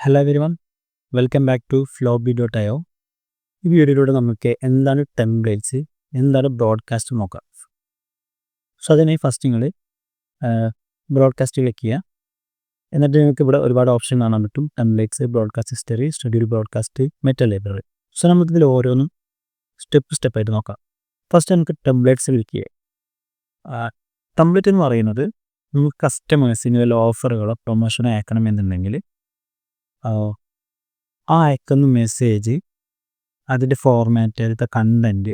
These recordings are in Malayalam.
Hello everyone, welcome back to floppy.io. ഈ വീഡിയോയിലൂടെ നമുക്ക് എന്താണ് ടെംപ്ലേറ്റ്സ്, എന്താണ് ബ്രോഡ്കാസ്റ്റ് നോക്കാം. സോ അതിനായി ഫസ്റ്റ് നിങ്ങൾ ബ്രോഡ്കാസ്റ്റ് ക്ലിക്ക് ചെയ്യുക. എന്നിട്ട് നിങ്ങൾക്ക് ഇവിടെ ഒരുപാട് ഓപ്ഷൻ കാണാൻ പറ്റും. Templates, broadcast history, schedule broadcast, meta library. So നമുക്കിതിൽ ഓരോന്നും സ്റ്റെപ്പായിട്ട് നോക്കാം. ഫസ്റ്റ് നമുക്ക് ടെംപ്ലേറ്റ്സ് ക്ലിക്ക് ചെയ്യുക. ടെംപ്ലേറ്റ് എന്ന് പറയുന്നത് നമുക്ക് കസ്റ്റമേഴ്സിന് വല്ല ഓഫറുകളോ പ്രൊമോഷനോ അയക്കണമെന്നുണ്ടെങ്കിൽ ആ അയക്കുന്ന മെസ്സേജ്, അതിൻ്റെ ഫോർമാറ്റ്, അതിൻ്റെ content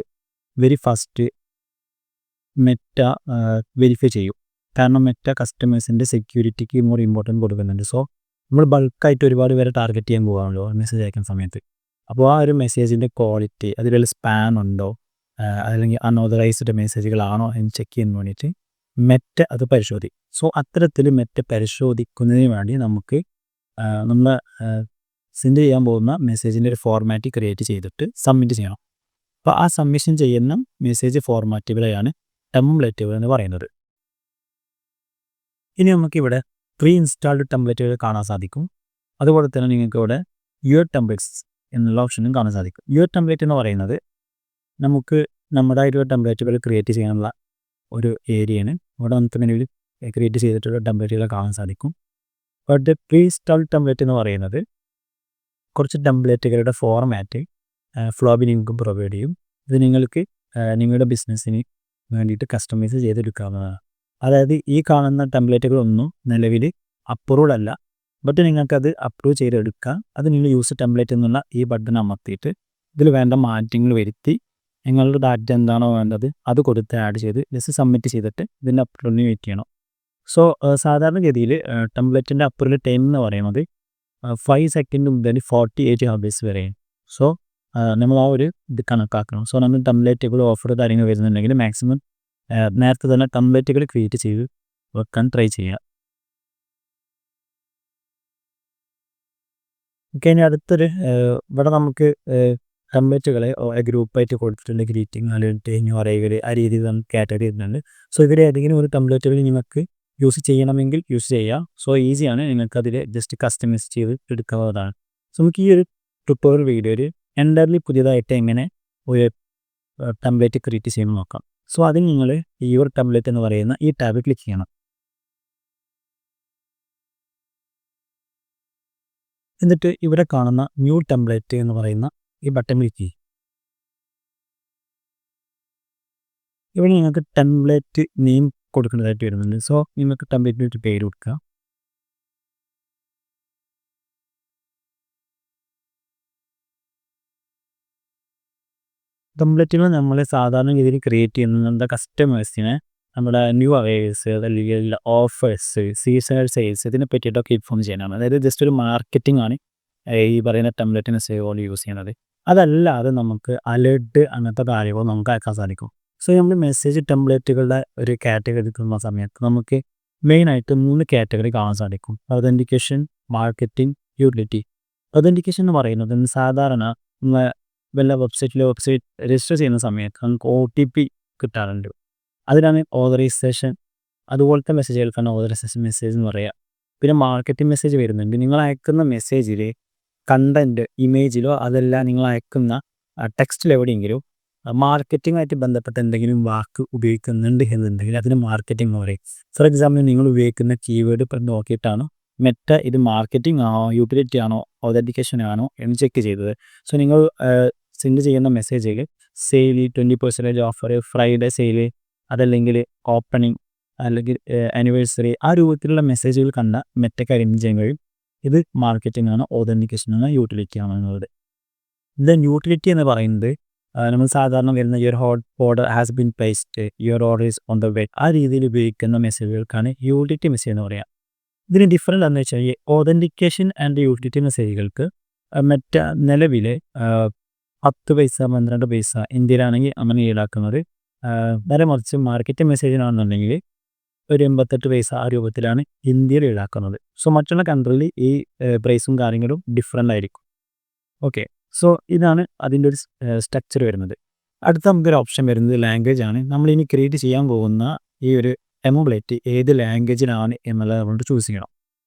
very first Meta verify ചെയ്യും. കാരണം മെറ്റ കസ്റ്റമേഴ്സിൻ്റെ സെക്യൂരിറ്റിക്ക് മോർ ഇമ്പോർട്ടൻറ്റ് കൊടുക്കുന്നുണ്ട്. സോ നമ്മൾ ബൾക്കായിട്ട് ഒരുപാട് പേരെ ടാർഗറ്റ് ചെയ്യാൻ പോകാമല്ലോ മെസ്സേജ് അയക്കുന്ന സമയത്ത്. അപ്പോൾ ആ ഒരു മെസ്സേജിൻ്റെ ക്വാളിറ്റി, അതിൽ വല്ല സ്പാം ഉണ്ടോ അല്ലെങ്കിൽ അൺഓതറൈസ്ഡ് മെസ്സേജുകളാണോ എന്ന് ചെക്ക് ചെയ്യാൻ വേണ്ടിയിട്ട് മെറ്റ അത് പരിശോധിക്കും. സോ അത്തരത്തിൽ മെറ്റ പരിശോധിക്കുന്നതിന് വേണ്ടി നമുക്ക് നമ്മൾ സെൻഡ് ചെയ്യാൻ പോകുന്ന മെസ്സേജിൻ്റെ ഒരു ഫോർമാറ്റ് ക്രിയേറ്റ് ചെയ്തിട്ട് സബ്മിറ്റ് ചെയ്യണം. അപ്പോൾ ആ സബ്മിഷൻ ചെയ്യുന്ന മെസ്സേജ് ഫോർമാറ്റുകളെയാണ് ടെംപ്ലേറ്റുകൾ എന്ന് പറയുന്നത്. ഇനി നമുക്കിവിടെ പ്രീ ഇൻസ്റ്റാൾഡ് ടെംപ്ലേറ്റുകൾ കാണാൻ സാധിക്കും. അതുപോലെ തന്നെ നിങ്ങൾക്ക് ഇവിടെ യുവർ ടെംപ്ലേറ്റ്സ് എന്നുള്ള ഓപ്ഷനും കാണാൻ സാധിക്കും. യുവർ ടെംപ്ലേറ്റ് എന്ന് പറയുന്നത് നമുക്ക് നമ്മുടേതായിട്ടുള്ള ടെംപ്ലേറ്റുകൾ ക്രിയേറ്റ് ചെയ്യാനുള്ള ഒരു ഏരിയയാണ്. ഇവിടെ നമുക്ക് മെനുവിൽ ക്രിയേറ്റ് ചെയ്തിട്ടുള്ള ടെംപ്ലേറ്റുകൾ കാണാൻ സാധിക്കും. ബട്ട് പ്രീ ഇൻസ്റ്റാൾഡ് ടെംപ്ലേറ്റ് എന്ന് പറയുന്നത് കുറച്ച് ടെംപ്ലേറ്റുകളുടെ ഫോർമാറ്റ് ഫ്ലോപ്പി നിങ്ങൾക്ക് പ്രൊവൈഡ് ചെയ്യും. ഇത് നിങ്ങൾക്ക് നിങ്ങളുടെ ബിസിനസ്സിന് വേണ്ടിയിട്ട് കസ്റ്റമൈസ് ചെയ്തെടുക്കാവുന്നതാണ്. അതായത് ഈ കാണുന്ന ടെംപ്ലേറ്റുകളൊന്നും നിലവിൽ അപ്രൂവ്ഡ് അല്ല. ബട്ട് നിങ്ങൾക്കത് അപ്രൂവ് ചെയ്തെടുക്കാം. അത് നിങ്ങൾ യൂസ് ടെംപ്ലേറ്റ് എന്നുള്ള ഈ ബട്ടൺ അമർത്തിയിട്ട് ഇതിൽ വേണ്ട മാറ്റങ്ങൾ വരുത്തി നിങ്ങളുടെ ഡാറ്റ എന്താണോ വേണ്ടത് അത് കൊടുത്ത് ആഡ് ചെയ്ത് ജസ്റ്റ് സബ്മിറ്റ് ചെയ്തിട്ട് ഇതിൻ്റെ അപ്രൂവലിന് വെയിറ്റ് ചെയ്യണം. സോ സാധാരണഗതിയിൽ ടെംപ്ലേറ്റിൻ്റെ അപ്രൂവൽ ടൈം എന്ന് പറയുന്നത് 5 സെക്കൻഡ് മുതൽ 48 ഹവേഴ്സ് വരെയാണ്. സോ നമ്മൾ ആ ഒരു ഇത് കണക്കാക്കണം. സോ നമ്മൾ ടെംപ്ലേറ്റുകൾ ഓഫർ കാര്യങ്ങൾ വരുന്നുണ്ടെങ്കിൽ മാക്സിമം നേരത്തെ തന്നെ ടെംപ്ലേറ്റുകൾ ക്രിയേറ്റ് ചെയ്ത് വെക്കാൻ ട്രൈ ചെയ്യുക. ഓക്കെ, ഇനി അടുത്തൊരു ഇവിടെ നമുക്ക് ടെംപ്ലേറ്റുകളെ ഗ്രൂപ്പായിട്ട് കൊടുത്തിട്ടുണ്ട്. ഗ്രീറ്റിംഗ്, അല്ലെങ്കിൽ ന്യൂ അറൈവൽ, ആ രീതിയിൽ നമുക്ക് കാറ്റഗറി ചെയ്യുന്നുണ്ട്. സോ ഇവരെ ഏതെങ്കിലും ഒരു ടെംപ്ലേറ്റുകൾ നിങ്ങൾക്ക് യൂസ് ചെയ്യണമെങ്കിൽ യൂസ് ചെയ്യുക. സോ ഈസിയാണ്, നിങ്ങൾക്കതിൽ ജസ്റ്റ് കസ്റ്റമൈസ് ചെയ്ത് എടുക്കാവുന്നതാണ്. സോ നമുക്ക് ഈ ഒരു ട്യൂട്ടോറിയൽ വീഡിയോയിൽ എൻ്റർലി പുതിയതായിട്ട് എങ്ങനെ ഒരു ടെംപ്ലേറ്റ് ക്രിയേറ്റ് ചെയ്യുന്നത് നോക്കാം. സോ അതിന് നിങ്ങൾ ഈ ഒരു ടെംപ്ലേറ്റ് എന്ന് പറയുന്ന ഈ ടാബ് ക്ലിക്ക് ചെയ്യണം. എന്നിട്ട് ഇവിടെ കാണുന്ന ന്യൂ ടെംപ്ലേറ്റ് എന്ന് പറയുന്ന ഈ ബട്ടൺ ക്ലിക്ക് ചെയ്യും. ഇവിടെ നിങ്ങൾക്ക് ടെംപ്ലേറ്റ് നെയിം കൊടുക്കേണ്ടതായിട്ട് വരുന്നുണ്ട്. സോ നിങ്ങൾക്ക് ടെംപ്ലേറ്റിന് ഒരു പേര് കൊടുക്കുക. ടെംപ്ലേറ്റുകൾ നമ്മൾ സാധാരണ രീതിയിൽ ക്രിയേറ്റ് ചെയ്യുന്നത് കസ്റ്റമേഴ്സിനെ നമ്മുടെ ന്യൂ അവൈവേഴ്സ് അല്ലെങ്കിൽ ഓഫേഴ്സ്, സീസണൽ സെയിൽസ് ഇതിനെ പറ്റിയിട്ടൊക്കെ ഇൻഫോം ചെയ്യാനാണ്. അതായത് ജസ്റ്റ് ഒരു മാർക്കറ്റിംഗ് ആണ് ഈ പറയുന്ന ടെംപ്ലേറ്റിനെ സേവ് യൂസ് ചെയ്യുന്നത്. അതല്ലാതെ നമുക്ക് അലേർട്ട് അങ്ങനത്തെ കാര്യങ്ങൾ നമുക്ക് അയക്കാൻ സാധിക്കും. സോ നമ്മൾ മെസ്സേജ് ടെംപ്ലേറ്റുകളുടെ ഒരു കാറ്റഗറി എടുക്കുന്ന സമയത്ത് നമുക്ക് മെയിനായിട്ട് 3 കാറ്റഗറി കാണാൻ സാധിക്കും. Authentication, marketing, utility. ഒതൻറ്റിക്കേഷൻ എന്ന് പറയുന്നത് സാധാരണ വല്ല വെബ്സൈറ്റ് രജിസ്റ്റർ ചെയ്യുന്ന സമയത്ത് നമുക്ക് OTP കിട്ടാറുണ്ട്. അതിനാണ് ഓതറൈസേഷൻ. അതുപോലത്തെ മെസ്സേജുകൾക്കാണ് ഓതറൈസേഷൻ മെസ്സേജ് എന്ന് പറയുക. പിന്നെ മാർക്കറ്റിംഗ് മെസ്സേജ് വരുന്നുണ്ട്. നിങ്ങൾ അയക്കുന്ന മെസ്സേജിൽ കണ്ടൻറ്റ് ഇമേജിലോ അതല്ല നിങ്ങൾ അയക്കുന്ന ടെക്സ്റ്റിൽ എവിടെയെങ്കിലും മാർക്കറ്റിംഗുമായിട്ട് ബന്ധപ്പെട്ട എന്തെങ്കിലും വാക്ക് ഉപയോഗിക്കുന്നുണ്ട് എന്നുണ്ടെങ്കിൽ അതിന് മാർക്കറ്റിംഗ് എന്ന് പറയും. ഫോർ എക്സാമ്പിൾ നിങ്ങൾ ഉപയോഗിക്കുന്ന കീവേഡ് ഇപ്പം നോക്കിയിട്ടാണ് മെറ്റ ഇത് മാർക്കറ്റിംഗ് ആണോ, യൂട്ടിലിറ്റി ആണോ, ഒതൻറ്റിക്കേഷൻ ആണോ എന്ന് ചെക്ക് ചെയ്തത്. സോ നിങ്ങൾ സെൻഡ് ചെയ്യുന്ന മെസ്സേജിൽ സെയിൽ 20% ഓഫർ, ഫ്രൈഡേ സെയിൽ, അതല്ലെങ്കിൽ ഓപ്പണിംഗ്, അല്ലെങ്കിൽ ആനിവേഴ്സറി, ആ രൂപത്തിലുള്ള മെസ്സേജുകൾ കണ്ട മെറ്റയ്ക്ക് ഐഡൻറ്റിഫൈ ചെയ്യാൻ കഴിയും ഇത് മാർക്കറ്റിംഗ് ആണ്, ഒതൻറ്റിക്കേഷൻ ആണ്, യൂട്ടിലിറ്റി ആണ് എന്നുള്ളത്. ദെൻ യൂട്ടിലിറ്റി എന്ന് പറയുന്നത് നമ്മൾ സാധാരണ വരുന്ന your order has been placed, your order is on the way, ആ രീതിയിൽ ഉപയോഗിക്കുന്ന മെസ്സേജുകൾക്കാണ് യൂട്ടിലിറ്റി മെസ്സേജ് എന്ന് പറയുക. ഇതിന് ഡിഫറൻറ്റ് എന്ന് വെച്ചാൽ ഈ ഒതൻറ്റിക്കേഷൻ ആൻഡ് യൂട്ടിലിറ്റി മെസ്സേജുകൾക്ക് മെറ്റ നിലവിൽ 10 പൈസ, 12 പൈസ ഇന്ത്യയിലാണെങ്കിൽ അങ്ങനെ ഈടാക്കുന്നത്. നേരെ മറിച്ച് മാർക്കറ്റിംഗ് മെസ്സേജിനാണെന്നുണ്ടെങ്കിൽ ഒരു 88 പൈസ ആ രൂപത്തിലാണ് ഇന്ത്യയിൽ ഈടാക്കുന്നത്. സോ മറ്റുള്ള കൺട്രിയിൽ ഈ പ്രൈസും കാര്യങ്ങളും ഡിഫറൻ്റ് ആയിരിക്കും. ഓക്കെ, സോ ഇതാണ് അതിൻ്റെ ഒരു സ്ട്രക്ചർ വരുന്നത്. അടുത്ത നമുക്കൊരു ഓപ്ഷൻ വരുന്നത് ലാംഗ്വേജ് ആണ്. നമ്മളിനി ക്രിയേറ്റ് ചെയ്യാൻ പോകുന്ന ഈ ഒരു ടെംപ്ലേറ്റ് ഏത് ലാംഗ്വേജിലാണ് എന്നുള്ളത് നമ്മൾ ചൂസ് ചെയ്യണം.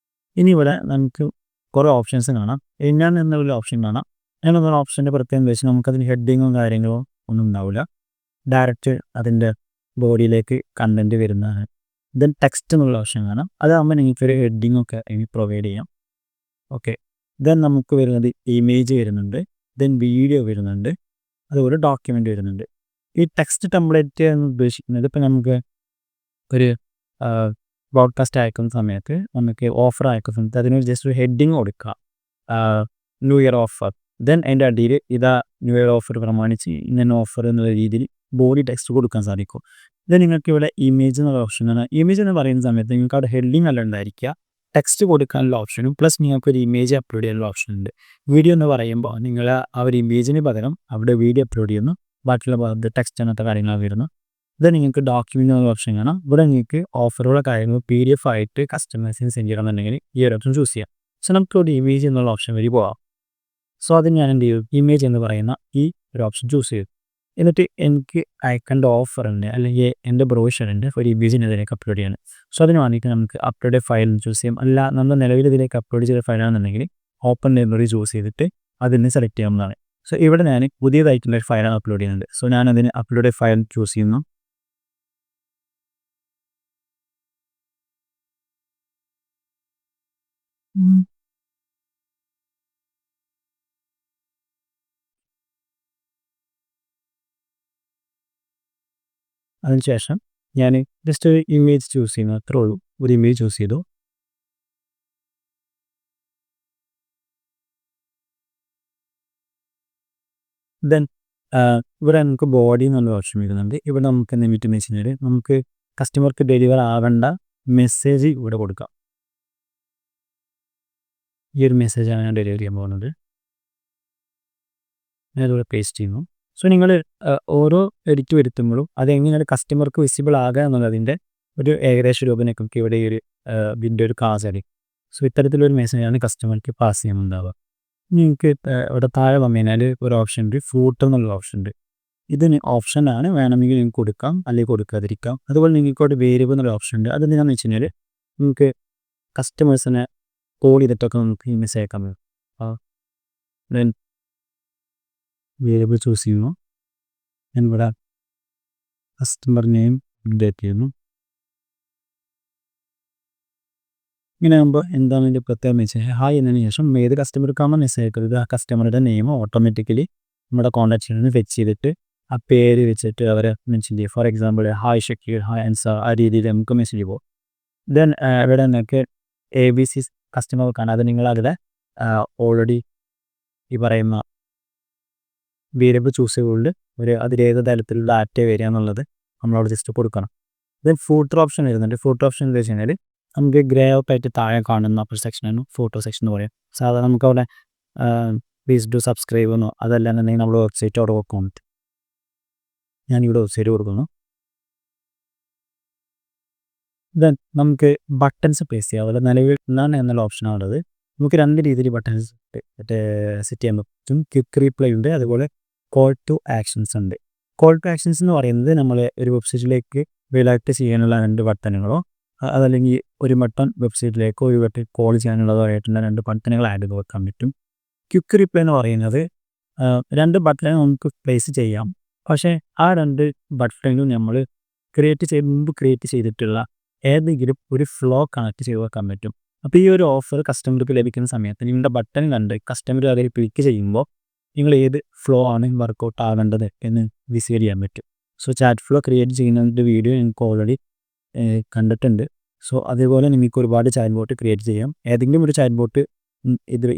ഇനി ഇവിടെ നമുക്ക് കുറേ ഓപ്ഷൻസ് കാണാം. ഞാൻ എന്നൊരു ഓപ്ഷൻ കാണാം. എന്നൊരു ഓപ്ഷൻ്റെ പ്രത്യേകത എന്താ വെച്ചാൽ നമുക്കതിന് ഹെഡിങ്ങും കാര്യങ്ങളോ ഒന്നും ഉണ്ടാവില്ല. ഡയറക്റ്റ് അതിൻ്റെ ബോഡിയിലേക്ക് കണ്ടൻറ്റ് വരുന്നതാണ്. ദെൻ ടെക്സ്റ്റ് എന്നുള്ള ഓപ്ഷൻ കാണാം. അതാകുമ്പോൾ നിങ്ങൾക്കൊരു ഹെഡിങ്ങൊക്കെ പ്രൊവൈഡ് ചെയ്യാം. ഓക്കെ. ദെൻ നമുക്ക് വരുന്നത് ഇമേജ് വരുന്നുണ്ട്. ദെൻ വീഡിയോ വരുന്നുണ്ട്. അതുപോലെ ഡോക്യുമെൻ്റ് വരുന്നുണ്ട്. ഈ ടെക്സ്റ്റ് ടെംപ്ലേറ്റ് എന്ന് ഉദ്ദേശിക്കുന്നത് ഇപ്പോൾ നമുക്ക് ഒരു ബ്രോഡ്കാസ്റ്റ് അയക്കുന്ന സമയത്ത് നമുക്ക് ഓഫർ അയക്കുന്ന സമയത്ത് അതിനൊരു ജസ്റ്റ് ഒരു ഹെഡിങ് കൊടുക്കുക. New year offer. ദെൻ അതിൻ്റെ അടിയിൽ ഇതാ ന്യൂ ഇയർ ഓഫർ പ്രമാണിച്ച് ഇന്ന ഓഫർ എന്നുള്ള രീതിയിൽ ബോഡി ടെക്സ്റ്റ് കൊടുക്കാൻ സാധിക്കും. ഇത് നിങ്ങൾക്ക് ഇവിടെ ഇമേജ് എന്നുള്ള ഓപ്ഷനാണ്. ഇമേജ് എന്ന് പറയുന്ന സമയത്ത് നിങ്ങൾക്ക് അവിടെ ഹെഡിങ് അല്ല ഉണ്ടായിരിക്കുക, ടെക്സ്റ്റ് കൊടുക്കാനുള്ള ഓപ്ഷനും പ്ലസ് നിങ്ങൾക്കൊരു ഇമേജ് അപ്ലോഡ് ചെയ്യാനുള്ള ഓപ്ഷൻ ഉണ്ട്. വീഡിയോ എന്ന് പറയുമ്പോൾ നിങ്ങൾ ആ ഒരു ഇമേജിന് പകരം അവിടെ വീഡിയോ അപ്ലോഡ് ചെയ്യുന്നു, ബാക്കിയുള്ള ടെക്സ്റ്റ് അങ്ങനത്തെ കാര്യങ്ങളൊക്കെ വരുന്നു. ഇത് നിങ്ങൾക്ക് ഡോക്യുമെൻ്റ് എന്നുള്ള ഓപ്ഷൻ കാണാം. ഇവിടെ നിങ്ങൾക്ക് ഓഫറുള്ള കാര്യങ്ങൾ PDF ആയിട്ട് കസ്റ്റമേഴ്സിന് സെൻഡ് ചെയ്യണമെന്നുണ്ടെങ്കിൽ ഈ ഒരു ഓപ്ഷൻ ചൂസ് ചെയ്യാം. സോ നമുക്കൊരു ഇമേജ് എന്നുള്ള ഓപ്ഷൻ വഴി പോകാം. സോ അതിന് ഞാൻ എന്ത് ചെയ്യും, ഇമേജ് എന്ന് പറയുന്ന ഈ ഒരു ഓപ്ഷൻ ചൂസ് ചെയ്തു. എന്നിട്ട് എനിക്ക് അയക്കേണ്ട ഓഫറിൻ്റെ അല്ലെങ്കിൽ എൻ്റെ ബ്രോഷറിൻ്റെ ഒരു ഇമേജിന് ഇതിലേക്ക് അപ്ലോഡ് ചെയ്യണം. സോ അതിന് വേണ്ടിയിട്ട് നമുക്ക് അപ്ലോഡ് ഫയൽ ചൂസ് ചെയ്യാം. അല്ല നമ്മൾ നിലവിൽ ഇതിലേക്ക് അപ്ലോഡ് ചെയ്ത ഫയലാണെന്നുണ്ടെങ്കിൽ ഓപ്പൺ ലൈബ്രറി ചൂസ് ചെയ്തിട്ട് അതിന് സെലക്ട് ചെയ്യാവുന്നതാണ്. സോ ഇവിടെ ഞാൻ പുതിയതായിട്ടുള്ള ഒരു ഫയലാണ് അപ്ലോഡ് ചെയ്യുന്നുണ്ട്. സോ ഞാൻ അതിന് അപ്ലോഡ് ഫയൽ ചൂസ് ചെയ്യുന്നു. അതിനുശേഷം ഞാൻ ജസ്റ്റ് ഒരു ഇമേജ് ചൂസ് ചെയ്യുന്നു, അത്രേ ഉള്ളൂ. ഒരു ഇമേജ് ചൂസ് ചെയ്തു. ദെൻ ഇവിടെ നമുക്ക് ബോഡി എന്നുള്ള ഓപ്ഷൻ വരുന്നുണ്ട്. ഇവിടെ നമുക്ക് എന്ത് പറ്റുമെന്ന് വെച്ച് കഴിഞ്ഞാൽ നമുക്ക് കസ്റ്റമർക്ക് ഡെലിവർ ആവേണ്ട മെസ്സേജ് ഇവിടെ കൊടുക്കാം. ഈ ഒരു മെസ്സേജാണ് ഞാൻ ഡെലിവർ ചെയ്യാൻ പോകുന്നത്. ഞാനിവിടെ പേസ്റ്റ് ചെയ്യുന്നു. സോ നിങ്ങൾ ഓരോ എഡിറ്റ് വരുത്തുമ്പോഴും അതെങ്ങനെയാണ് കസ്റ്റമർക്ക് വിസിബിൾ ആകുക എന്നുള്ളതിൻ്റെ ഒരു ഏകദേശ രൂപനൊക്കെ ഇവിടെ ഈ ഒരു ഇതിൻ്റെ ഒരു കാസടി. സോ ഇത്തരത്തിലൊരു മെസ്സേജാണ് കസ്റ്റമർക്ക് പാസ് ചെയ്യുന്നുണ്ടാവുക. നിങ്ങൾക്ക് ഇവിടെ താഴെ വന്നു കഴിഞ്ഞാൽ ഒരു ഓപ്ഷൻ ഉണ്ട്, ഫൂട്ടർ എന്നുള്ള ഓപ്ഷൻ ഉണ്ട്. ഇതിന് ഓപ്ഷനാണ്, വേണമെങ്കിൽ നിങ്ങൾക്ക് കൊടുക്കാം അല്ലെങ്കിൽ കൊടുക്കാതിരിക്കാം. അതുപോലെ നിങ്ങൾക്ക് ഒരു വേരിയബിൾ എന്നുള്ള ഓപ്ഷൻ ഉണ്ട്. അതെന്തിനാണെന്ന് വെച്ച് കഴിഞ്ഞാൽ നമുക്ക് കസ്റ്റമേഴ്സിനെ കോൾ ചെയ്തിട്ടൊക്കെ നമുക്ക് ഈ മെസ്സേജ് അയക്കാൻ പറ്റും. ദെൻ വേരിയബിൾ ചൂസ് ചെയ്യുന്നു. ഞാൻ ഇവിടെ കസ്റ്റമർ നെയിം അപ്ഡേറ്റ് ചെയ്യുന്നു. ഇങ്ങനെ ആകുമ്പോൾ എന്താണ് ഇതിൻ്റെ പ്രത്യേകത എന്ന് വെച്ചാൽ ഹായ് എന്നതിന് ശേഷം ഏത് കസ്റ്റമർക്കാണോ മെസ്സേജ് അയക്കുന്നത് ആ കസ്റ്റമറുടെ നെയിം ഓട്ടോമാറ്റിക്കലി നമ്മുടെ കോൺടാക്ട് ചെയ്യുന്നത് ഫെച്ച് ചെയ്തിട്ട് ആ പേര് വെച്ചിട്ട് അവരെ മെൻഷൻ ചെയ്യും. For example hi Shakir, hi Ansar, ആ രീതിയിൽ നമുക്ക് മെസ്സേജ് പോകും. ദെൻ ഇവിടെ നിങ്ങൾക്ക് ABC കസ്റ്റമർക്കാണ്, അത് നിങ്ങളവിടെ ഓൾറെഡി ഈ പറയുന്ന വേരിയബിൾ ചൂസ് ചെയ്തുകൊണ്ട് അതിലേത് തരത്തിലുള്ള ഡാറ്റ വരിക എന്നുള്ളത് നമ്മളവിടെ ജസ്റ്റ് കൊടുക്കണം. ദെൻ ഫൂട്ടർ ഓപ്ഷൻ വരുന്നുണ്ട്. ഫൂട്ടർ ഓപ്ഷൻ എന്ന് വെച്ച് കഴിഞ്ഞാൽ നമുക്ക് ഗ്രേ ഔട്ട് ആയിട്ട് താഴെ കാണുന്ന ഒരു സെക്ഷനാണ് ഫോട്ടോ സെക്ഷൻ എന്ന് പറയാം. സാധാരണ നമുക്കവിടെ പ്ലീസ് ഡു സബ്സ്ക്രൈബ് എന്നോ അതല്ലാന്നുണ്ടെങ്കിൽ നമ്മൾ വെബ്സൈറ്റ് അവിടെ വെക്കാൻ പറ്റും. ഞാനിവിടെ വെബ്സൈറ്റ് കൊടുക്കുന്നു. ദെൻ നമുക്ക് ബട്ടൺസ് പ്ലേസ് ചെയ്യാം. അതുപോലെ നിലവിൽ എന്താണ് എന്നുള്ള ഓപ്ഷനാണുള്ളത്. നമുക്ക് രണ്ട് രീതിയിൽ ബട്ടൺസ് സെറ്റ് ചെയ്യാൻ പറ്റും. ക്വിക്ക് റീപ്ലൈ ഉണ്ട്, അതുപോലെ കോൾ ടു ആക്ഷൻസ് ഉണ്ട്. കോൾ ടു ആക്ഷൻസ് എന്ന് പറയുന്നത് നമ്മൾ ഒരു വെബ്സൈറ്റിലേക്ക് റിലാക്ട് ചെയ്യാനുള്ള രണ്ട് ബട്ടണുകളോ അതല്ലെങ്കിൽ ഒരു ബട്ടൺ വെബ്സൈറ്റിലേക്കോ ഒരു ബട്ടൺ കോൾ ചെയ്യാനുള്ളതോ ആയിട്ടുള്ള രണ്ട് ബട്ടണുകൾ ആഡ് ചെയ്ത് വെക്കാൻ പറ്റും. ക്വിക്ക് റിപ്ലൈ എന്ന് പറയുന്നത് രണ്ട് ബട്ടൺ നമുക്ക് പ്ലേസ് ചെയ്യാം, പക്ഷേ ആ രണ്ട് ബട്ടണിലും നമ്മൾ മുമ്പ് ക്രിയേറ്റ് ചെയ്തിട്ടുള്ള ഏതെങ്കിലും ഒരു ഫ്ലോ കണക്ട് ചെയ്ത് വെക്കാൻ പറ്റും. അപ്പോൾ ഈ ഒരു ഓഫർ കസ്റ്റമർക്ക് ലഭിക്കുന്ന സമയത്ത് നിങ്ങളുടെ ബട്ടൺ കണ്ട് കസ്റ്റമർ അതിൽ ക്ലിക്ക് ചെയ്യുമ്പോൾ നിങ്ങൾ ഏത് ഫ്ലോ ആണ് വർക്കൗട്ട് ആവേണ്ടത് എന്ന് ഡിസൈഡ് ചെയ്യാൻ പറ്റും. സോ ചാറ്റ് ഫ്ലോ ക്രിയേറ്റ് ചെയ്യുന്നതിൻ്റെ വീഡിയോ എനിക്ക് ഓൾറെഡി കണ്ടിട്ടുണ്ട്. സോ അതേപോലെ നിങ്ങൾക്ക് ഒരുപാട് ചാറ്റ് ബോട്ട് ക്രിയേറ്റ് ചെയ്യാം. ഏതെങ്കിലും ഒരു ചാറ്റ് ബോട്ട്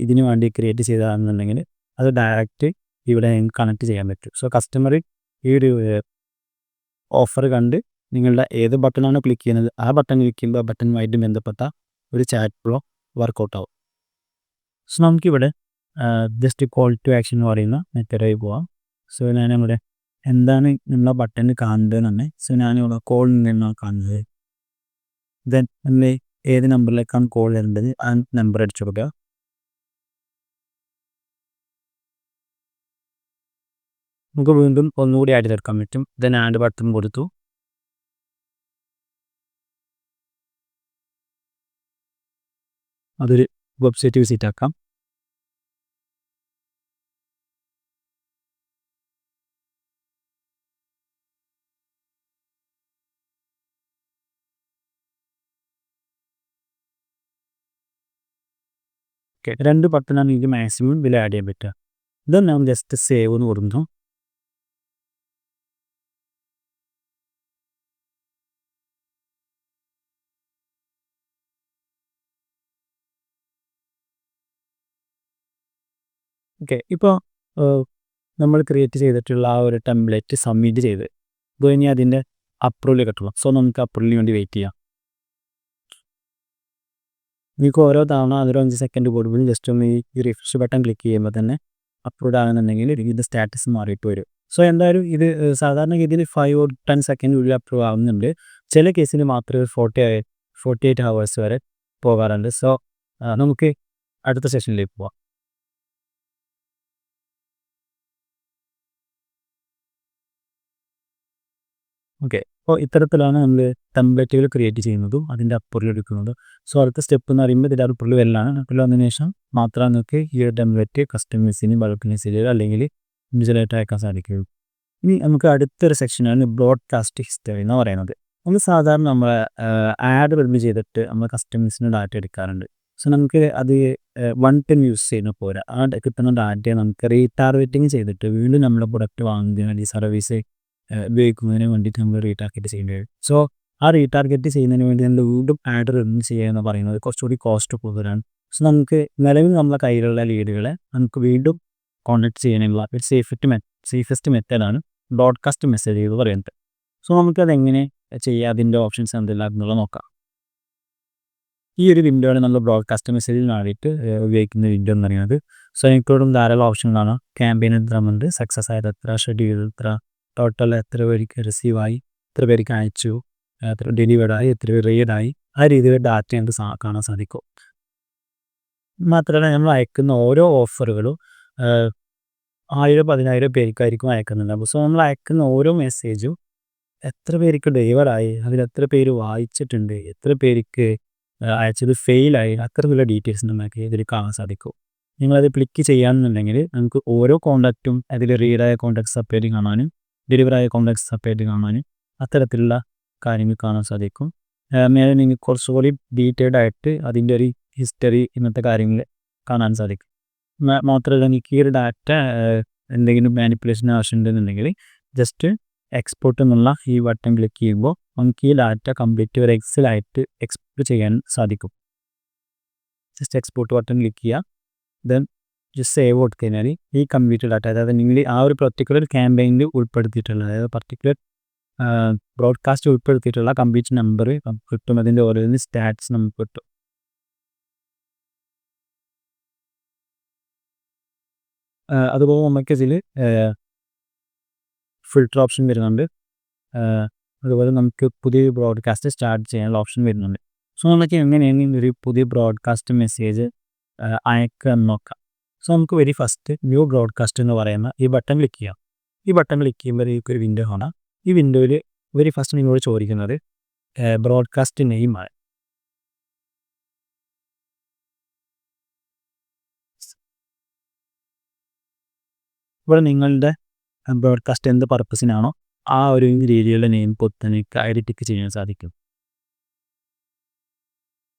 ഇതിന് വേണ്ടി ക്രിയേറ്റ് ചെയ്തതാണെന്നുണ്ടെങ്കിൽ അത് ഡയറക്റ്റ് ഇവിടെ കണക്ട് ചെയ്യാൻ പറ്റും. സോ കസ്റ്റമർ ഈ ഒരു ഓഫർ കണ്ട് നിങ്ങളുടെ ഏത് ബട്ടണാണ് ക്ലിക്ക് ചെയ്യുന്നത് ആ ബട്ടൺ ക്ലിക്ക് ചെയ്യുമ്പോൾ ആ ബട്ടണുമായിട്ട് ബന്ധപ്പെട്ട ഒരു ചാറ്റ് ഫ്ലോ വർക്കൗട്ട് ആവും. സോ നമുക്കിവിടെ ജസ്റ്റ് കോൾ ടു ആക്ഷൻ എന്ന് പറയുന്ന മെത്തേഡായി പോവാം. സോ ഞാൻ നമ്മുടെ എന്താണ് നമ്മളെ ബട്ടണിൽ കാണേണ്ടതെന്ന്. സോ ഞാനിവിടെ കോൾ നിന്നാണ് കാണുന്നത്. ദെൻ നമ്മൾ ഏത് നമ്പറിലേക്കാണ് കോൾ വരേണ്ടത് ആ നമ്പർ അടിച്ചു കൊടുക്കുക. നമുക്ക് വീണ്ടും ഒന്നുകൂടി ആഡ് ചെയ്തെടുക്കാൻ പറ്റും. ദെൻ ആഡ് ബട്ടൺ കൊടുത്തു. അതൊരു വെബ്സൈറ്റ് വിസിറ്റ് ആക്കാം. ഓക്കെ, 2 ബട്ടണാണ് എനിക്ക് മാക്സിമം ഇതിൽ ആഡ് ചെയ്യാൻ പറ്റുക. ഇത് ഞാൻ ജസ്റ്റ് സേവ് എന്ന് കൊടുക്കുന്നു. ഓക്കെ, ഇപ്പോൾ നമ്മൾ ക്രിയേറ്റ് ചെയ്തിട്ടുള്ള ആ ഒരു ടെംപ്ലേറ്റ് സബ്മിറ്റ് ചെയ്ത് ഇത് കഴിഞ്ഞാൽ അതിൻ്റെ അപ്രൂവൽ കിട്ടുള്ളൂ. സോ നമുക്ക് അപ്രൂവലിന് വേണ്ടി വെയിറ്റ് ചെയ്യാം. നിങ്ങൾക്ക് ഓരോ തവണ അതൊരു 5 സെക്കൻഡ് കൂടുമ്പോൾ ജസ്റ്റ് ഒന്ന് ഈ റിഫ്രഷ് ബട്ടൺ ക്ലിക്ക് ചെയ്യുമ്പോൾ തന്നെ അപ്രൂവ്ഡ് ആകുന്നുണ്ടെങ്കിൽ ഇതിൻ്റെ സ്റ്റാറ്റസ് മാറിയിട്ട് വരും. സോ എന്തായാലും ഇത് സാധാരണഗതിയിൽ 5 or 10 സെക്കൻഡിനുള്ളിൽ അപ്രൂവ് ആവുന്നുണ്ട്. ചില കേസിൽ മാത്രമേ 48 ഹവേഴ്സ് വരെ പോകാറുണ്ട്. സോ നമുക്ക് അടുത്ത സെഷനിലേക്ക് പോവാം. ഓക്കെ, അപ്പോൾ ഇത്തരത്തിലാണ് നമ്മൾ ടെംപ്ലേറ്റുകൾ ക്രിയേറ്റ് ചെയ്യുന്നതും അതിൻ്റെ അപ്രൂവൽ എടുക്കുന്നതും. സോ അടുത്ത സ്റ്റെപ്പ് എന്ന് പറയുമ്പോൾ ഇതിൻ്റെ അപ്രൂവൽ വരലാണ്. അപ്രൂവൽ വന്നതിന് ശേഷം മാത്രമേ നിങ്ങൾക്ക് ഈ ഒരു ടെംപ്ലേറ്റ് കസ്റ്റമേഴ്സിന് ബൾക്ക് മെസ്സേജുകൾ അല്ലെങ്കിൽ ഇൻഡിവിജ്വലായിട്ട് അയക്കാൻ സാധിക്കുകയുള്ളൂ. ഇനി നമുക്ക് അടുത്തൊരു സെക്ഷനാണ് ബ്രോഡ്കാസ്റ്റ് ഹിസ്റ്ററി എന്ന് പറയുന്നത്. നമ്മൾ സാധാരണ നമ്മളെ ആഡ് റിവ്യൂ ചെയ്തിട്ട് നമ്മൾ കസ്റ്റമേഴ്സിന് ഡാറ്റ എടുക്കാറുണ്ട്. സോ നമുക്ക് അത് വൺ ടൈം യൂസ് ചെയ്യുന്ന പോരാ. ആ കിട്ടുന്ന ഡാറ്റയെ നമുക്ക് റീടാർഗറ്റിങ് ചെയ്തിട്ട് വീണ്ടും നമ്മുടെ പ്രൊഡക്റ്റ് വാങ്ങുന്നതിന് വേണ്ടി സർവീസ് ഉപയോഗിക്കുന്നതിന് വേണ്ടിയിട്ട് നമ്മൾ റീടാർഗറ്റ് ചെയ്യേണ്ടി വരും. സോ ആ റീടാർഗറ്റ് ചെയ്യുന്നതിന് വേണ്ടി നമ്മൾ വീണ്ടും ആഡ് റിവ്യൂ ചെയ്യുക എന്ന് പറയുന്നത് കുറച്ചുകൂടി കോസ്റ്റ് കൂടുതലാണ്. സോ നമുക്ക് നിലവിൽ നമ്മുടെ കയ്യിലുള്ള ലീഡുകളെ നമുക്ക് വീണ്ടും കോൺടാക്ട് ചെയ്യാനുള്ള ഒരു സേഫസ്റ്റ് മെത്തേഡാണ് ബ്രോഡ്കാസ്റ്റ് മെസ്സേജ് എന്ന് പറയുന്നത്. സോ നമുക്കത് എങ്ങനെ ചെയ്യുക, അതിൻ്റെ ഓപ്ഷൻസ് എന്തെല്ലാം എന്നുള്ളത് നോക്കാം. ഈ ഒരു വിൻഡോയാണ് നമ്മൾ ബ്രോഡ്കാസ്റ്റ് മെസ്സേജിന് വേണ്ടിയിട്ട് ഉപയോഗിക്കുന്ന വിൻഡോ എന്ന് പറയുന്നത്. സോ എനിക്കോടും ധാരാളം ഓപ്ഷനുകളാണ്. ക്യാമ്പയിൻ എത്രയുണ്ട്, സക്സസ് ആയത് എത്ര, ഷെഡ്യൂൾ എത്ര, ടോട്ടൽ എത്ര പേർക്ക് റിസീവായി, എത്ര പേർക്ക് അയച്ചു, എത്ര ഡെലിവേർഡായി, എത്ര പേർ റീഡായി, ആ രീതിയിൽ ഡാറ്റ നമുക്ക് കാണാൻ സാധിക്കും. മാത്രമല്ല നമ്മൾ അയക്കുന്ന ഓരോ ഓഫറുകളും 1000-10,000 പേർക്കായിരിക്കും അയക്കുന്നുണ്ടാവും. സോ നമ്മൾ അയക്കുന്ന ഓരോ മെസ്സേജും എത്ര പേർക്ക് ഡെലിവറായി, അതിലെത്ര പേര് വായിച്ചിട്ടുണ്ട്, എത്ര പേർക്ക് അയച്ചത് ഫെയിലായി, അത്തരത്തിലുള്ള ഡീറ്റെയിൽസ് നമുക്ക് ഇതിൽ കാണാൻ സാധിക്കും. നിങ്ങളത് ക്ലിക്ക് ചെയ്യാമെന്നുണ്ടെങ്കിൽ നമുക്ക് ഓരോ കോൺടാക്റ്റും അതിൽ റീഡായ കോൺടാക്ട് സെപ്പറേറ്റ് കാണാനും ഡെലിവറായ കോൺടാക്ട് സെപ്പറേറ്റ് കാണാനും അത്തരത്തിലുള്ള കാര്യങ്ങൾ കാണാൻ സാധിക്കും. മേലെ നിങ്ങൾക്ക് കുറച്ചുകൂടി ഡീറ്റെയിൽഡ് ആയിട്ട് അതിൻ്റെ ഒരു ഹിസ്റ്ററി ഇന്നത്തെ കാര്യങ്ങൾ കാണാൻ സാധിക്കും. മാത്രമല്ല നിങ്ങൾക്ക് ഈ ഒരു ഡാറ്റ എന്തെങ്കിലും മാനിപ്പുലേഷൻ ആവശ്യമുണ്ടെന്നുണ്ടെങ്കിൽ ജസ്റ്റ് എക്സ്പോർട്ട് എന്നുള്ള ഈ ബട്ടൺ ക്ലിക്ക് ചെയ്യുമ്പോൾ നമുക്ക് ഈ ഡാറ്റ കംപ്ലീറ്റ് ഒരു എക്സലായിട്ട് എക്സ്പോർട്ട് ചെയ്യാൻ സാധിക്കും. ജസ്റ്റ് എക്സ്പോർട്ട് ബട്ടൺ ക്ലിക്ക് ചെയ്യുക, ദെൻ ജസ്റ്റ് സേവ് കൊടുത്തു കഴിഞ്ഞാൽ ഈ കംപ്ലീറ്റ് ഡാറ്റ, അതായത് നിങ്ങൾ ആ ഒരു പർട്ടിക്കുലർ ക്യാമ്പയിനിൽ ഉൾപ്പെടുത്തിയിട്ടുള്ള, അതായത് പർട്ടിക്കുലർ ബ്രോഡ്കാസ്റ്റ് ഉൾപ്പെടുത്തിയിട്ടുള്ള കംപ്ലീറ്റ് നമ്പർ കിട്ടും. അതിൻ്റെ ഓരോന്നിൻ്റെ സ്റ്റാറ്റ്സ് നമുക്ക് കിട്ടും. അതുപോലെ നമുക്കിതിൽ ഫിൽട്ടർ ഓപ്ഷൻ വരുന്നുണ്ട്. അതുപോലെ നമുക്ക് പുതിയ ബ്രോഡ്കാസ്റ്റ് സ്റ്റാർട്ട് ചെയ്യാനുള്ള ഓപ്ഷൻ വരുന്നുണ്ട്. സോ നമുക്ക് എങ്ങനെയാണ് ഒരു പുതിയ ബ്രോഡ്കാസ്റ്റ് മെസ്സേജ് അയക്കുക എന്ന് നോക്കാം. സോ നമുക്ക് വെരി ഫസ്റ്റ് ന്യൂ ബ്രോഡ്കാസ്റ്റ് എന്ന് പറയുന്ന ഈ ബട്ടൺ ക്ലിക്ക് ചെയ്യാം. ഈ ബട്ടൺ ക്ലിക്ക് ചെയ്യുമ്പോൾ ഒരു വിൻഡോ കാണാം. ഈ വിൻഡോയിൽ വെരി ഫസ്റ്റ് നിങ്ങളോട് ചോദിക്കുന്നത് ബ്രോഡ്കാസ്റ്റ് നെയിമാണ്. ഇവിടെ നിങ്ങളുടെ ബ്രോഡ്കാസ്റ്റ് എന്ത് പർപ്പസിനാണോ ആ ഒരു രീതിയിലുള്ള നെയിം പൊത്തനിക്ക് ഐഡൻറ്റിഫൈ ചെയ്യാൻ സാധിക്കും.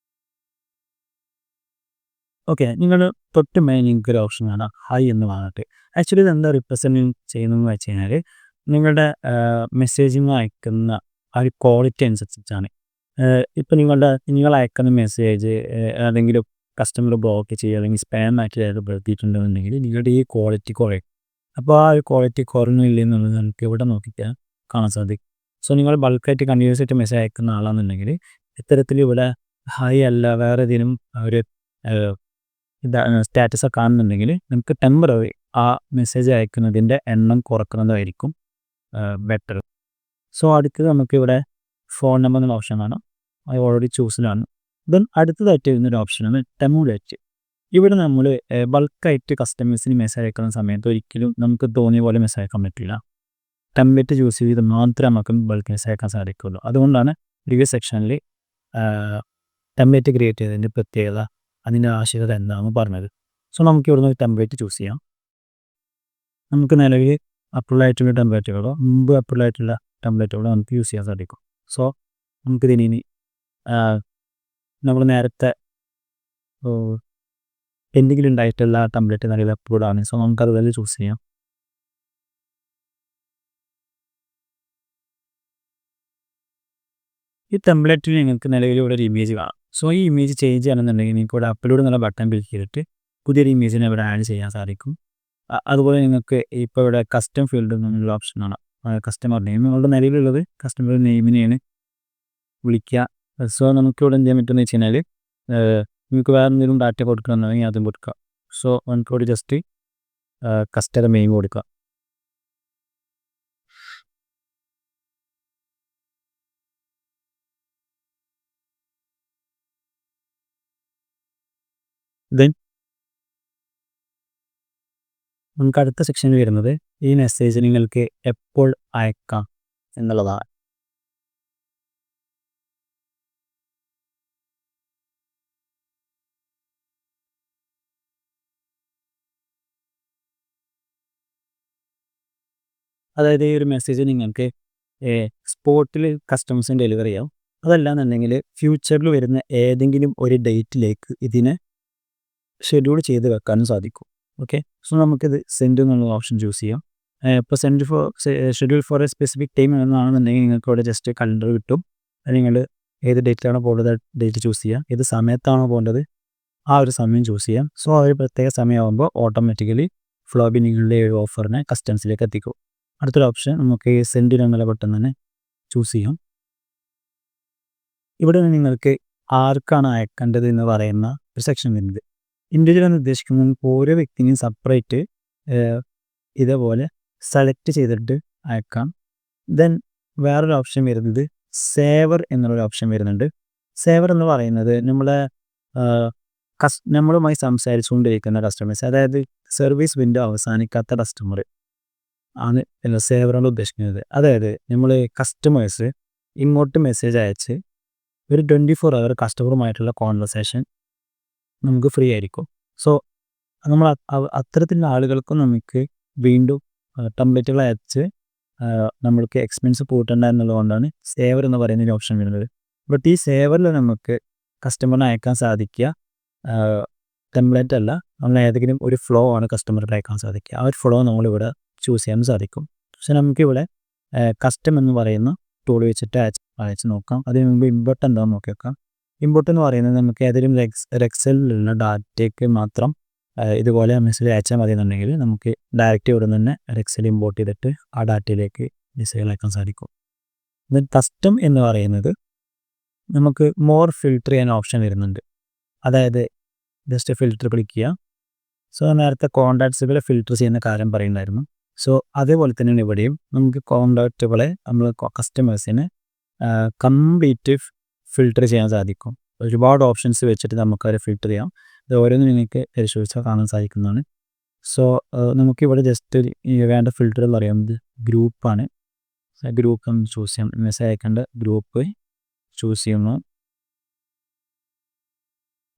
ഓക്കെ, നിങ്ങൾ തൊട്ട് മേലെ നിങ്ങൾക്കൊരു ഓപ്ഷൻ കാണാം, ഹൈ എന്ന് പറഞ്ഞിട്ട്. ആക്ച്വലി ഇത് എന്താ റിപ്രസെൻറ്റ് ചെയ്യുന്നതെന്ന് വെച്ച് കഴിഞ്ഞാൽ നിങ്ങളുടെ മെസ്സേജിങ് അയക്കുന്ന ആ ഒരു ക്വാളിറ്റി അനുസരിച്ചിട്ടാണ്. ഇപ്പോൾ നിങ്ങൾ അയക്കുന്ന മെസ്സേജ് ഏതെങ്കിലും കസ്റ്റമർ ബ്ലോക്ക് ചെയ്യുക അല്ലെങ്കിൽ സ്പാം ആയിട്ട് രേഖപ്പെടുത്തിയിട്ടുണ്ടെന്നുണ്ടെങ്കിൽ നിങ്ങളുടെ ഈ ക്വാളിറ്റി കുറയും. അപ്പോൾ ആ ഒരു ക്വാളിറ്റി കുറഞ്ഞില്ല എന്നുള്ളത് നമുക്ക് ഇവിടെ നോക്കിയാൽ കാണാൻ സാധിക്കും. സോ നിങ്ങൾ ബൾക്കായിട്ട് കണ്ടിന്യൂസ് ആയിട്ട് മെസ്സേജ് അയക്കുന്ന ആളാണെന്നുണ്ടെങ്കിൽ ഇത്തരത്തിൽ ഇവിടെ ഹൈ അല്ല വേറെ ഏതെങ്കിലും ഒരു സ്റ്റാറ്റസ് കാണുന്നുണ്ടെങ്കിൽ നമുക്ക് ടെമ്പററി ആ മെസ്സേജ് അയക്കുന്നതിൻ്റെ എണ്ണം കുറക്കുന്നതായിരിക്കും ബെറ്റർ. സോ അടുത്തത് നമുക്കിവിടെ ഫോൺ നമ്പർ എന്നുള്ള ഓപ്ഷൻ കാണാം. അത് ഓൾറെഡി ചൂസിലാണ്. ദെൻ അടുത്തതായിട്ട് വരുന്നൊരു ഓപ്ഷനാണ് ടെമുലേറ്റ്. ഇവിടെ നമ്മൾ ബൾക്കായിട്ട് കസ്റ്റമേഴ്സിന് മെസ്സേജ് അയക്കുന്ന സമയത്ത് ഒരിക്കലും നമുക്ക് തോന്നിയ പോലെ മെസ്സേജ് അയക്കാൻ പറ്റില്ല. ടെംപ്ലേറ്റ് ചൂസ് ചെയ്ത് മാത്രമേ നമുക്ക് ബൾക്ക് മെസ്സേജ് അയക്കാൻ സാധിക്കുള്ളൂ. അതുകൊണ്ടാണ് പ്രീവിയസ് സെക്ഷനിൽ ടെംപ്ലേറ്റ് ക്രിയേറ്റ് ചെയ്തതിൻ്റെ പ്രത്യേകത അതിൻ്റെ ആവശ്യകത എന്താണെന്ന് പറഞ്ഞത്. സോ നമുക്ക് ഇവിടുന്ന് ഒരു ടെംപ്ലേറ്റ് ചൂസ് ചെയ്യാം. നമുക്ക് നിലവിൽ അപ്രൂവൽ ആയിട്ടുള്ള ടെംപ്ലേറ്റുകളോ മുമ്പ് അപ്രൂവൽ ആയിട്ടുള്ള ടെംപ്ലേറ്റുകളോ നമുക്ക് യൂസ് ചെയ്യാൻ സാധിക്കും. സോ നമുക്കിതിനി നമ്മൾ നേരത്തെ എന്തെങ്കിലും ഉണ്ടായിട്ടുള്ള ടെംപ്ലേറ്റ് നിലവിൽ അപ്രൂവ്ഡ് ആണ്. സോ നമുക്കത് തന്നെ ചൂസ് ചെയ്യാം. ഈ ടെംപ്ലേറ്റിൽ നിങ്ങൾക്ക് നിലവിൽ ഇവിടെ ഒരു ഇമേജ് കാണാം. സോ ഈ ഇമേജ് ചേഞ്ച് ചെയ്യണമെന്നുണ്ടെങ്കിൽ നിങ്ങൾക്ക് ഇവിടെ അപ്ലോഡ് എന്നുള്ള ബട്ടൺ ക്ലിക്ക് ചെയ്തിട്ട് പുതിയൊരു ഇമേജിനെ ഇവിടെ ആഡ് ചെയ്യാൻ സാധിക്കും. അതുപോലെ നിങ്ങൾക്ക് ഇപ്പോൾ ഇവിടെ കസ്റ്റം ഫീൽഡ് എന്നുള്ള ഓപ്ഷനാണ്. കസ്റ്റമർ നെയിം നിങ്ങളുടെ നിലവിലുള്ളത് കസ്റ്റമർ നെയിമിനെയാണ് വിളിക്കുക. സോ നമുക്കിവിടെ എന്ത് ചെയ്യാൻ പറ്റുമെന്ന് വെച്ച് കഴിഞ്ഞാൽ നിങ്ങൾക്ക് വേറെ എന്തെങ്കിലും ഡാറ്റ കൊടുക്കണമെന്നുണ്ടെങ്കിൽ അതും കൊടുക്കുക. സോ നമുക്കിവിടെ ജസ്റ്റ് കസ്റ്റമർ നെയിം കൊടുക്കുക. ദെൻ നമുക്ക് അടുത്ത സെക്ഷനിൽ വരുന്നത് ഈ മെസ്സേജ് നിങ്ങൾക്ക് എപ്പോൾ അയക്കാം എന്നുള്ളതാണ്. അതായത് ഈ ഒരു മെസ്സേജ് നിങ്ങൾക്ക് സ്പോട്ടിൽ കസ്റ്റമേഴ്സിന് ഡെലിവറി ചെയ്യാം. അതല്ലാന്നുണ്ടെങ്കിൽ ഫ്യൂച്ചറിൽ വരുന്ന ഏതെങ്കിലും ഒരു ഡേറ്റിലേക്ക് ഇതിനെ ഷെഡ്യൂൾ ചെയ്ത് വെക്കാനും സാധിക്കും. ഓക്കെ, സോ നമുക്കിത് സെൻഡ് എന്നുള്ള ഓപ്ഷൻ ചൂസ് ചെയ്യാം. ഇപ്പോൾ schedule for a specific time എന്നാണെന്നുണ്ടെങ്കിൽ നിങ്ങൾക്ക് ഇവിടെ ജസ്റ്റ് കലണ്ടർ കിട്ടും. നിങ്ങൾ ഏത് ഡേറ്റിലാണോ പോകേണ്ടത് ഡേറ്റ് ചൂസ് ചെയ്യാം. ഏത് സമയത്താണോ പോകേണ്ടത് ആ ഒരു സമയം ചൂസ് ചെയ്യാം. സോ ആ ഒരു പ്രത്യേക സമയമാകുമ്പോൾ ഓട്ടോമാറ്റിക്കലി ഫ്ലോബി നിങ്ങളുടെ ഒരു ഓഫറിനെ കസ്റ്റമേഴ്സിലേക്ക് എത്തിക്കും. അടുത്തൊരു ഓപ്ഷൻ നമുക്ക് സെൻഡ് എന്നുള്ള ബട്ടൺ തന്നെ ചൂസ് ചെയ്യാം. ഇവിടെ നിങ്ങൾക്ക് ആർക്കാണ് അയക്കേണ്ടത് എന്ന് പറയുന്ന ഒരു സെക്ഷൻ വരുന്നത്. ഇൻഡിവിജ്വൽ എന്ന് ഉദ്ദേശിക്കുന്നത് ഓരോ വ്യക്തിനെയും സെപ്പറേറ്റ് ഇതേപോലെ സെലക്ട് ചെയ്തിട്ട് അയക്കാം. ദെൻ വേറൊരു ഓപ്ഷൻ വരുന്നത് സേവർ എന്നുള്ളൊരു ഓപ്ഷൻ വരുന്നുണ്ട്. സേവർ എന്ന് പറയുന്നത് നമ്മളുമായി സംസാരിച്ചുകൊണ്ടിരിക്കുന്ന കസ്റ്റമേഴ്സ്, അതായത് സർവീസ് വിൻഡോ അവസാനിക്കാത്ത കസ്റ്റമർ ആണ് സേവർ കൊണ്ട് ഉദ്ദേശിക്കുന്നത്. അതായത് നമ്മൾ കസ്റ്റമേഴ്സ് ഇങ്ങോട്ട് മെസ്സേജ് അയച്ച് ഒരു 24 hour കസ്റ്റമറുമായിട്ടുള്ള കോൺവെർസേഷൻ നമുക്ക് ഫ്രീ ആയിരിക്കും. സോ നമ്മൾ അത്തരത്തിലുള്ള ആളുകൾക്കും നമുക്ക് വീണ്ടും ടെംപ്ലേറ്റുകൾ അയച്ച് നമ്മൾക്ക് എക്സ്പെൻസ് കൂട്ടണ്ട എന്നുള്ളതുകൊണ്ടാണ് സേവർ എന്ന് പറയുന്ന ഒരു ഓപ്ഷൻ വരുന്നത്. ബട്ട് ഈ സേവറിൽ നമുക്ക് കസ്റ്റമറിന് അയക്കാൻ സാധിക്കുക ടെംപ്ലേറ്റ് അല്ല, നമ്മൾ ഏതെങ്കിലും ഒരു ഫ്ലോ ആണ് കസ്റ്റമർക്ക് അയക്കാൻ സാധിക്കുക. ആ ഒരു ഫ്ലോ നമ്മളിവിടെ ചൂസ് ചെയ്യാൻ സാധിക്കും. പക്ഷെ നമുക്കിവിടെ കസ്റ്റം എന്ന് പറയുന്ന ടൂൾ വെച്ചിട്ട് അയച്ച് നോക്കാം. അതിന് മുമ്പ് ഇമ്പോർട്ട് എന്താണെന്ന് നോക്കി വെക്കാം. ഇമ്പോർട്ട് എന്ന് പറയുന്നത് നമുക്ക് ഏതെങ്കിലും എക്സലിലുള്ള ഡാറ്റയ്ക്ക് മാത്രം ഇതുപോലെ മെസ്സേജ് അയച്ചാൽ മതി എന്നുണ്ടെങ്കിൽ നമുക്ക് ഡയറക്റ്റ് ഇവിടെ തന്നെ എക്സൽ ഇമ്പോർട്ട് ചെയ്തിട്ട് ആ ഡാറ്റയിലേക്ക് മെസ്സേജ് അയക്കാൻ സാധിക്കും. ദെൻ കസ്റ്റം എന്ന് പറയുന്നത് നമുക്ക് മോർ ഫിൽട്ടർ ചെയ്യാൻ ഓപ്ഷൻ വരുന്നുണ്ട്. അതായത് ജസ്റ്റ് ഫിൽട്ടർ ക്ലിക്ക് ചെയ്യുക. സോ നേരത്തെ കോൺടാക്ട്സുകളെ ഫിൽട്ടർ ചെയ്യുന്ന കാര്യം പറയുന്നുണ്ടായിരുന്നു. സോ അതേപോലെ തന്നെയാണ് ഇവിടെയും നമുക്ക് കോൺടാക്റ്റുകളെ നമ്മൾ കസ്റ്റമേഴ്സിനെ കംപ്ലീറ്റ് ഫിൽട്ടർ ചെയ്യാൻ സാധിക്കും. ഒരുപാട് ഓപ്ഷൻസ് വെച്ചിട്ട് നമുക്കത് ഫിൽട്ടർ ചെയ്യാം. ഇത് ഓരോന്നും നിങ്ങൾക്ക് പരിശോധിച്ചാൽ കാണാൻ സാധിക്കുന്നതാണ്. സോ നമുക്കിവിടെ ജസ്റ്റ് വേണ്ട ഫിൽട്ടർ എന്ന് പറയുന്നത് ഗ്രൂപ്പാണ്. ഗ്രൂപ്പ് ചൂസ് ചെയ്യാം. മെസ്സേജ് അയക്കേണ്ട ഗ്രൂപ്പ് ചൂസ് ചെയ്യുന്നു.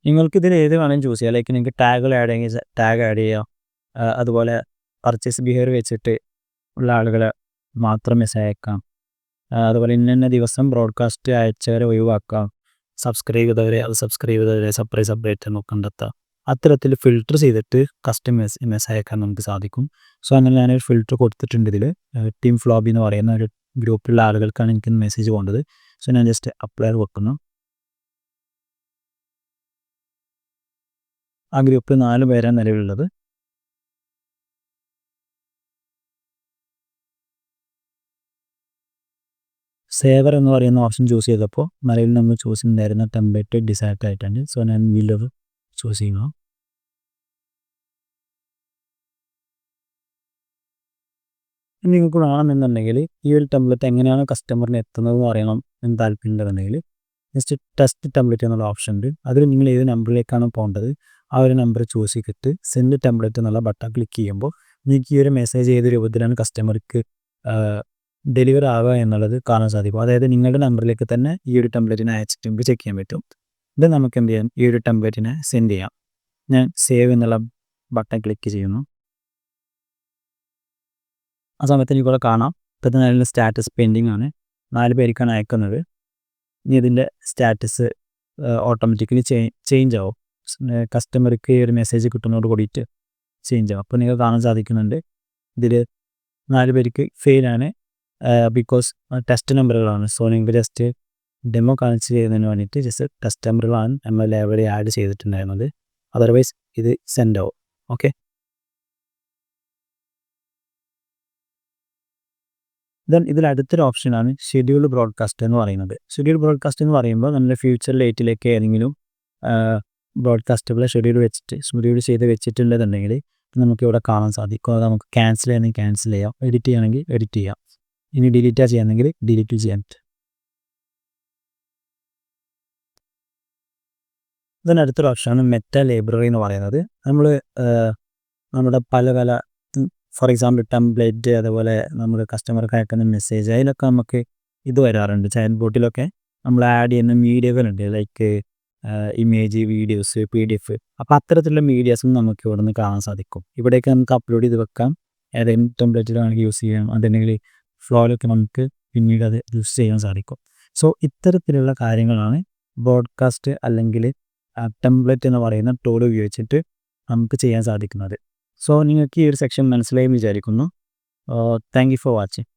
നിങ്ങൾക്കിതിൽ ഏത് വേണമെങ്കിലും ചൂസ് ചെയ്യാം. ലൈക്ക് നിങ്ങൾക്ക് ടാഗ് ആഡ് ചെയ്യാം. അതുപോലെ പർച്ചേസ് ബിഹേവിയർ വെച്ചിട്ട് ഉള്ള ആളുകളെ മാത്രം മെസ്സേജ് അയക്കാം. അതുപോലെ ഇന്ന ദിവസം ബ്രോഡ്കാസ്റ്റ് അയച്ചവരെ ഒഴിവാക്കാം. സബ്സ്ക്രൈബ് ചെയ്തവരെ സെപ്പറേറ്റ് നമുക്ക് കണ്ടെത്താം. അത്തരത്തിൽ ഫിൽട്ടർ ചെയ്തിട്ട് കസ്റ്റമേഴ്സ് മെസ്സേജ് അയക്കാൻ നമുക്ക് സാധിക്കും. സോ അങ്ങനെ ഞാനൊരു ഫിൽട്ടർ കൊടുത്തിട്ടുണ്ട്. ഇതിൽ ടീം ഫ്ലോബി എന്ന് പറയുന്ന ഒരു ഗ്രൂപ്പിലുള്ള ആളുകൾക്കാണ് എനിക്ക് മെസ്സേജ് പോകേണ്ടത്. സോ ഞാൻ ജസ്റ്റ് അപ്ലൈ വെക്കുന്നു. ആ ഗ്രൂപ്പിൽ 4 പേരാണ് നിലവിലുള്ളത്. സേവർ എന്ന് പറയുന്ന ഓപ്ഷൻ ചൂസ് ചെയ്തപ്പോൾ നിലവിൽ നമ്മൾ ചൂസ് ചെയ്തിരുന്ന ടെംപ്ലേറ്റ് ഡിസൈഡ് ആയിട്ടുണ്ട്. സോ ഞാൻ വീണ്ടും ചൂസ് ചെയ്യുന്നു. നിങ്ങൾക്ക് വേണമെന്നുണ്ടെങ്കിൽ ഈ ഒരു ടെംപ്ലേറ്റ് എങ്ങനെയാണ് കസ്റ്റമറിന് എത്തുന്നതെന്ന് അറിയണം എന്ന് താല്പര്യമുണ്ടെന്നുണ്ടെങ്കിൽ ജസ്റ്റ് ടെസ്റ്റ് ടെംപ്ലേറ്റ് എന്നുള്ള ഓപ്ഷൻ ഉണ്ട്. അതിൽ നിങ്ങൾ ഏത് നമ്പറിലേക്കാണ് പോകേണ്ടത് ആ ഒരു നമ്പർ ചൂസ് ചെയ്തിട്ട് സെൻഡ് ടെംപ്ലേറ്റ് എന്നുള്ള ബട്ടൺ ക്ലിക്ക് ചെയ്യുമ്പോൾ നിങ്ങൾക്ക് ഈ ഒരു മെസ്സേജ് ഏത് രൂപത്തിലാണ് കസ്റ്റമർക്ക് ഡെലിവർ ആവുക എന്നുള്ളത് കാണാൻ സാധിക്കും. അതായത് നിങ്ങളുടെ നമ്പറിലേക്ക് തന്നെ ഈ ഒരു ടെംപ്ലേറ്റിനെ അയച്ചിട്ട് ചെക്ക് ചെയ്യാൻ പറ്റും. ഇത് നമുക്ക് എന്ത് ചെയ്യാം, ഈ ഒരു ടെംപ്ലേറ്റിനെ സെൻഡ് ചെയ്യാം. ഞാൻ സേവ് എന്നുള്ള ബട്ടൺ ക്ലിക്ക് ചെയ്യുന്നു. ആ സമയത്ത് എനിക്കിവിടെ കാണാം ഇപ്പോഴത്തെ നിലവിലെ സ്റ്റാറ്റസ് പെൻഡിങ് ആണ്, 4 പേർക്കാണ് അയക്കുന്നത്. ഇനി ഇതിൻ്റെ സ്റ്റാറ്റസ് ഓട്ടോമാറ്റിക്കലി ചേഞ്ച് ആവും. കസ്റ്റമർക്ക് ഒരു മെസ്സേജ് കിട്ടുന്നതോട് കൂടിയിട്ട് ചേഞ്ച് ആവും. അപ്പോൾ നിങ്ങൾക്ക് കാണാൻ സാധിക്കുന്നുണ്ട് ഇതിൽ 4 പേർക്ക് ഫെയിലാണ്, ബിക്കോസ് ടെസ്റ്റ് നമ്പറുകളാണ്. സോ നിങ്ങൾക്ക് ജസ്റ്റ് ഡെമോ കാണിച്ച് ചെയ്യുന്നതിന് വേണ്ടിയിട്ട് ജസ്റ്റ് ടെസ്റ്റ് നമ്പറുകളാണ് നമ്മൾ ലൈബ്രറി ആഡ് ചെയ്തിട്ടുണ്ടായിരുന്നത്. അതർവൈസ് ഇത് സെൻഡ് ആവും. ഓക്കെ, ദെൻ ഇതിൽ അടുത്തൊരു ഓപ്ഷനാണ് ഷെഡ്യൂൾഡ് ബ്രോഡ്കാസ്റ്റ് എന്ന് പറയുന്നത്. ഷെഡ്യൂൾഡ് ബ്രോഡ്കാസ്റ്റ് എന്ന് പറയുമ്പോൾ നമ്മുടെ ഫ്യൂച്ചർ ഡേറ്റിലേക്ക് ഏതെങ്കിലും ബ്രോഡ്കാസ്റ്റുകളെ ഷെഡ്യൂൾ ചെയ്ത് വെച്ചിട്ടുണ്ടെന്നുണ്ടെങ്കിൽ നമുക്ക് ഇവിടെ കാണാൻ സാധിക്കും. അത് നമുക്ക് ക്യാൻസൽ ചെയ്യണമെങ്കിൽ ക്യാൻസൽ ചെയ്യാം, എഡിറ്റ് ചെയ്യണമെങ്കിൽ എഡിറ്റ് ചെയ്യാം, ഇനി ഡിലീറ്റ് ചെയ്യണമെങ്കിൽ ഡിലീറ്റ് ചെയ്യാം. ഇതിന് അടുത്തൊരു ഓപ്ഷനാണ് മെറ്റ ലൈബ്രറി എന്ന് പറയുന്നത്. നമ്മുടെ പല ഫോർ എക്സാമ്പിൾ ടെംപ്ലേറ്റ്, അതുപോലെ നമ്മൾ കസ്റ്റമർക്ക് അയക്കുന്ന മെസ്സേജ്, അതിലൊക്കെ നമുക്ക് ഇത് വരാറുണ്ട്. ചാറ്റ് ബോട്ടിലൊക്കെ നമ്മൾ ആഡ് ചെയ്യുന്ന മീഡിയകളുണ്ട്, ലൈക്ക് ഇമേജ്, വീഡിയോസ്, PDF. അപ്പോൾ അത്തരത്തിലുള്ള മീഡിയാസും നമുക്ക് ഇവിടെ നിന്ന് കാണാൻ സാധിക്കും. ഇവിടേക്ക് നമുക്ക് അപ്ലോഡ് ചെയ്ത് വെക്കാം. ഏതെങ്കിലും ടെംപ്ലേറ്റിലാണെങ്കിൽ യൂസ് ചെയ്യാം, അതുണ്ടെങ്കിൽ ഫ്ലോയിലൊക്കെ നമുക്ക് പിന്നീട് അത് യൂസ് ചെയ്യാൻ സാധിക്കും. സോ ഇത്തരത്തിലുള്ള കാര്യങ്ങളാണ് ബ്രോഡ്കാസ്റ്റ് അല്ലെങ്കിൽ ടെംപ്ലേറ്റ് എന്ന് പറയുന്ന ടൂൾ ഉപയോഗിച്ചിട്ട് നമുക്ക് ചെയ്യാൻ സാധിക്കുന്നത്. സോ നിങ്ങൾക്ക് ഈ ഒരു സെക്ഷൻ മനസ്സിലായി വിചാരിക്കുന്നു. Thank you for watching.